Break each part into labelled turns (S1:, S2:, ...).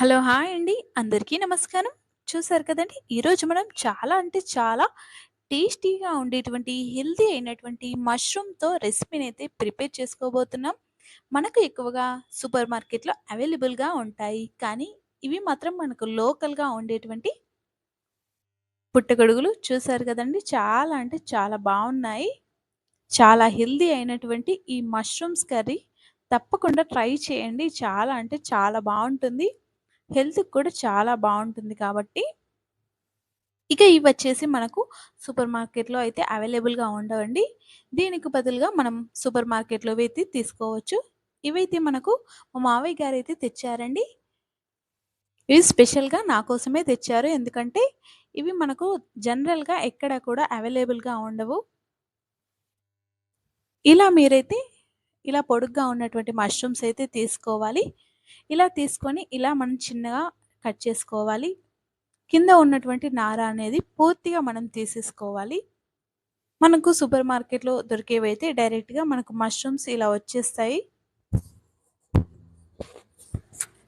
S1: Hello! Hi అండి. అందరికీ నమస్కారం. చూసారు కదండీ! ఈరోజు మనం చాలా అంటే చాలా టేస్టీగా ఉండేటువంటి, హెల్తీ అయినటువంటి మష్రూమ్‌తో రెసిపీనైతే ప్రిపేర్ చేసుకోబోతున్నాం. మనకు ఎక్కువగా సూపర్ మార్కెట్‌లో అవైలబుల్‌గా ఉంటాయి. కానీ ఇవి మాత్రం మనకు లోకల్‌గా ఉండేటువంటి పుట్టగొడుగులు. చూసారు కదండీ! చాలా అంటే చాలా బావున్నాయి. చాలా హెల్తీ అయినటువంటి ఈ మష్రూమ్స్ కర్రీ తప్పకుండా ట్రై చేయండి. చాలా అంటే చాలా బావుంటుంది. హెల్త్‌కి కూడా చాలా బావుంటుంది కాబట్టి, ఇక ఇవొచ్చేసి మనకు సూపర్ మార్కెట్‌లో అయితే అవైలబుల్‌గా ఉండవండి. దీనికి బదులుగా మనం సూపర్ మార్కెట్‌లోవి అయితే తీసుకోవచ్చు. ఇవైతే మనకు మా మావయ్య గారైతే తెచ్చారండి. ఇవి స్పెషల్‌గా నా కోసమే తెచ్చారు. ఎందుకంటే, ఇవి మనకు జనరల్‌గా ఎక్కడ కూడా అవైలబుల్‌గా ఉండవు. ఇలా మీరైతే ఇలా పొడుగ్గా ఉన్నటువంటి మష్రూమ్స్ అయితే తీసుకోవాలి. ఇలా తీసుకొని ఇలా మనం చిన్నగా కట్ చేసుకోవాలి. కింద ఉన్నటువంటి నార అనేది పూర్తిగా మనం తీసేసుకోవాలి. మనకు సూపర్ మార్కెట్‌లో దొరికేవైతే డైరెక్ట్‌గా మనకు మష్రూమ్స్ ఇలా వచ్చేస్తాయి.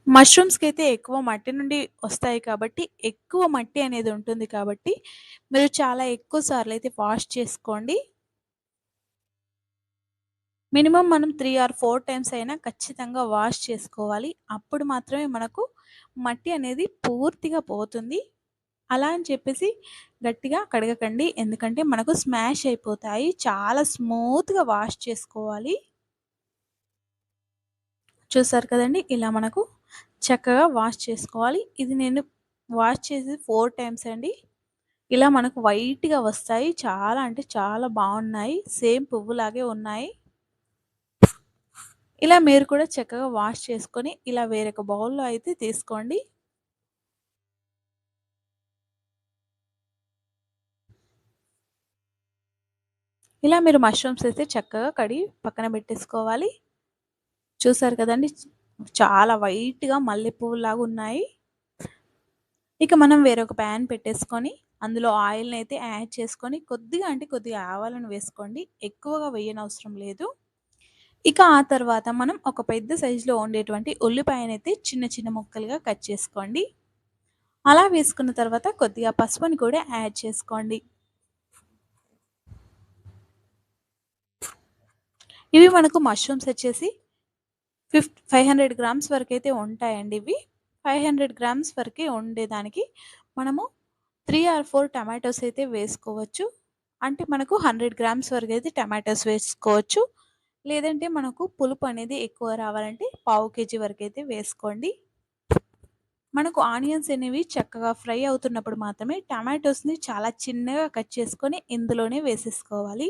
S1: మష్రూమ్స్‌కైతే ఎక్కువ మట్టి నుండి వస్తాయి కాబట్టి, ఎక్కువ మట్టి అనేది ఉంటుంది కాబట్టి, మీరు చాలా ఎక్కువ సార్లయితే వాష్ చేసుకోండి. మినిమమ్ మనం 3 ఆర్ 4 టైమ్స్ అయినా ఖచ్చితంగా వాష్ చేసుకోవాలి. అప్పుడు మాత్రమే మనకు మట్టి అనేది పూర్తిగా పోతుంది. అలా అని చెప్పేసి గట్టిగా కడగకండి. ఎందుకంటే మనకు స్మాష్ అయిపోతాయి. చాలా స్మూత్‌గా వాష్ చేసుకోవాలి. చూసారు కదండీ! ఇలా మనకు చక్కగా వాష్ చేసుకోవాలి. ఇది నేను వాష్ చేసేది 4 టైమ్స్ అండి. ఇలా మనకు వైట్‌గా వస్తాయి. చాలా అంటే చాలా బావున్నాయి. సేమ్ పువ్వులాగే ఉన్నాయి. ఇలా మీరు కూడా చక్కగా వాష్ చేసుకొని ఇలా వేరొక బౌల్‌లో అయితే తీసుకోండి. ఇలా మీరు మష్రూమ్స్ అయితే చక్కగా కడిగి పక్కన పెట్టేసుకోవాలి. చూసారు కదండీ! చాలా వైట్‌గా మల్లె పువ్వులాగా ఉన్నాయి. ఇక మనం వేరొక ప్యాన్ పెట్టేసుకొని, అందులో ఆయిల్‌నైతే యాడ్ చేసుకొని, కొద్దిగా అంటే కొద్దిగా ఆవాలను వేసుకోండి. ఎక్కువగా వేయనవసరం లేదు. ఇక ఆ తర్వాత మనం ఒక పెద్ద సైజులో ఉండేటువంటి ఉల్లిపాయనైతే చిన్న చిన్న ముక్కలుగా కట్ చేసుకోండి. అలా వేసుకున్న తర్వాత కొద్దిగా పసుపుని కూడా యాడ్ చేసుకోండి. ఇవి మనకు మష్రూమ్స్ వచ్చేసి 500 గ్రామ్స్ వరకైతే ఉంటాయండి ఇవి. 500 గ్రామ్స్ వరకే ఉండేదానికి మనము 3 ఆర్ 4 టమాటోస్ అయితే వేసుకోవచ్చు. అంటే మనకు 100 గ్రామ్స్ వరకైతే టమాటోస్ వేసుకోవచ్చు. లేదంటే మనకు పులుపు అనేది ఎక్కువ రావాలంటే పావు కేజీ వరకైతే వేసుకోండి. మనకు ఆనియన్స్ అనేవి చక్కగా ఫ్రై అవుతున్నప్పుడు మాత్రమే టమాటోస్‌ని చాలా చిన్నగా కట్ చేసుకొని ఇందులోనే వేసేసుకోవాలి.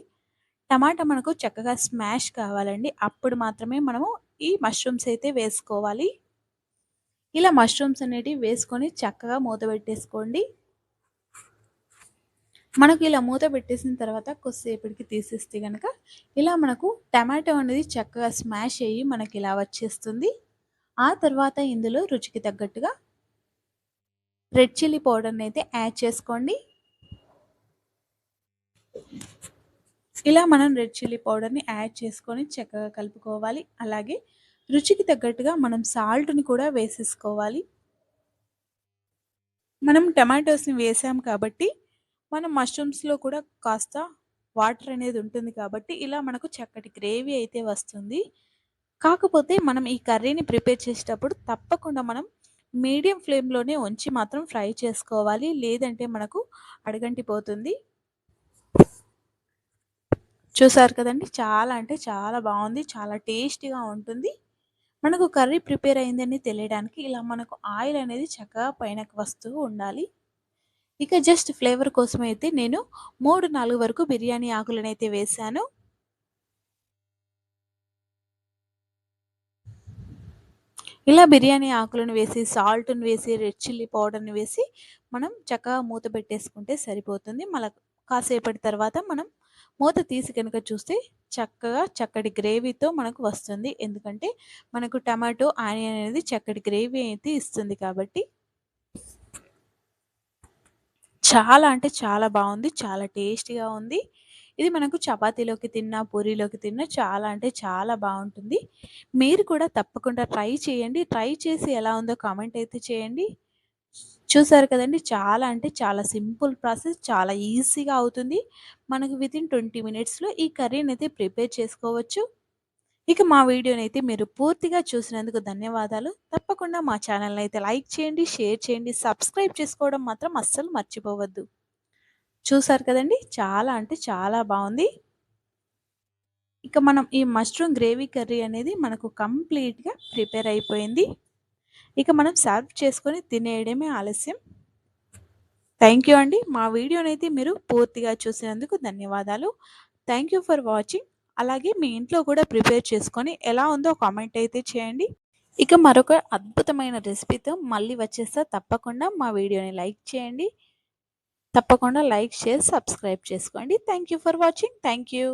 S1: టమాటా మనకు చక్కగా స్మాష్ కావాలండి. అప్పుడు మాత్రమే మనము ఈ మష్రూమ్స్ అయితే వేసుకోవాలి. ఇలా మష్రూమ్స్ అనేటివి వేసుకొని చక్కగా మూత పెట్టేసుకోండి. మనకు ఇలా మూత పెట్టేసిన తర్వాత కొద్దిసేపటికి తీసేస్తే గనక ఇలా మనకు టమాటో అనేది చక్కగా స్మాష్ అయ్యి మనకి ఇలా వచ్చేస్తుంది. ఆ తర్వాత ఇందులో రుచికి తగ్గట్టుగా రెడ్ చిల్లీ పౌడర్‌ని అయితే యాడ్ చేసుకోండి. ఇలా మనం రెడ్ చిల్లీ పౌడర్‌ని యాడ్ చేసుకొని చక్కగా కలుపుకోవాలి. అలాగే రుచికి తగ్గట్టుగా మనం సాల్ట్‌ని కూడా వేసేసుకోవాలి. మనం టమాటోస్‌ని వేసాం కాబట్టి, మనం మష్రూమ్స్‌లో కూడా కాస్త వాటర్ అనేది ఉంటుంది కాబట్టి, ఇలా మనకు చక్కటి గ్రేవీ అయితే వస్తుంది. కాకపోతే మనం ఈ కర్రీని ప్రిపేర్ చేసేటప్పుడు తప్పకుండా మనం మీడియం ఫ్లేమ్‌లోనే ఉంచి మాత్రం ఫ్రై చేసుకోవాలి. లేదంటే మనకు అడుగంటిపోతుంది. చూసారు కదండీ! చాలా అంటే చాలా బావుంది. చాలా టేస్టీగా ఉంటుంది. మనకు కర్రీ ప్రిపేర్ అయిందని తెలియడానికి ఇలా మనకు ఆయిల్ అనేది చక్కగా పైనకి వస్తూ ఉండాలి. ఇక జస్ట్ ఫ్లేవర్ కోసమైతే నేను 3, 4 వరకు బిర్యానీ ఆకులనైతే వేశాను. ఇలా బిర్యానీ ఆకులను వేసి, సాల్ట్‌ని వేసి, రెడ్ చిల్లీ పౌడర్‌ని వేసి, మనం చక్కగా మూత పెట్టేసుకుంటే సరిపోతుంది. కాసేపటి తర్వాత మనం మూత తీసి గనుక చూస్తే చక్కగా చక్కటి గ్రేవీతో మనకు వస్తుంది. ఎందుకంటే మనకు టమాటో, ఆనియన్ అనేది చక్కటి గ్రేవీ అయితే ఇస్తుంది కాబట్టి. చాలా అంటే చాలా బావుంది. చాలా టేస్టీగా ఉంది. ఇది మనకు చపాతీలోకి తిన్నా, పూరీలోకి తిన్నా చాలా అంటే చాలా బావుంటుంది. మీరు కూడా తప్పకుండా ట్రై చేయండి. ట్రై చేసి ఎలా ఉందో కామెంట్ అయితే చేయండి. చూసారు కదండీ! చాలా అంటే చాలా సింపుల్ ప్రాసెస్. చాలా ఈజీగా అవుతుంది. మనకు వితిన్ 20 మినిట్స్‌లో ఈ కర్రీనైతే ప్రిపేర్ చేసుకోవచ్చు. ఇక మా వీడియోనైతే మీరు పూర్తిగా చూసినందుకు ధన్యవాదాలు. తప్పకుండా మా ఛానెల్‌నైతే లైక్ చేయండి, షేర్ చేయండి, సబ్స్క్రైబ్ చేసుకోవడం మాత్రం అస్సలు మర్చిపోవద్దు. చూసారు కదండీ! చాలా అంటే చాలా బావుంది. ఇక మనం ఈ మష్రూమ్ గ్రేవీ కర్రీ అనేది మనకు కంప్లీట్‌గా ప్రిపేర్ అయిపోయింది. ఇక మనం సర్వ్ చేసుకొని తినేయడమే ఆలస్యం. థ్యాంక్ యూ అండి. మా వీడియోనైతే మీరు పూర్తిగా చూసినందుకు ధన్యవాదాలు. Thank you for watching. అలాగే మీ ఇంట్లో కూడా ప్రిపేర్ చేసుకొని ఎలా ఉందో కామెంట్ అయితే చేయండి. ఇక మరొక అద్భుతమైన రెసిపీతో మళ్ళీ వచ్చేస్తా. తప్పకుండా మా వీడియోని లైక్ చేయండి. తప్పకుండా లైక్, షేర్, సబ్స్క్రైబ్ చేసుకోండి. Thank you for watching. Thank you.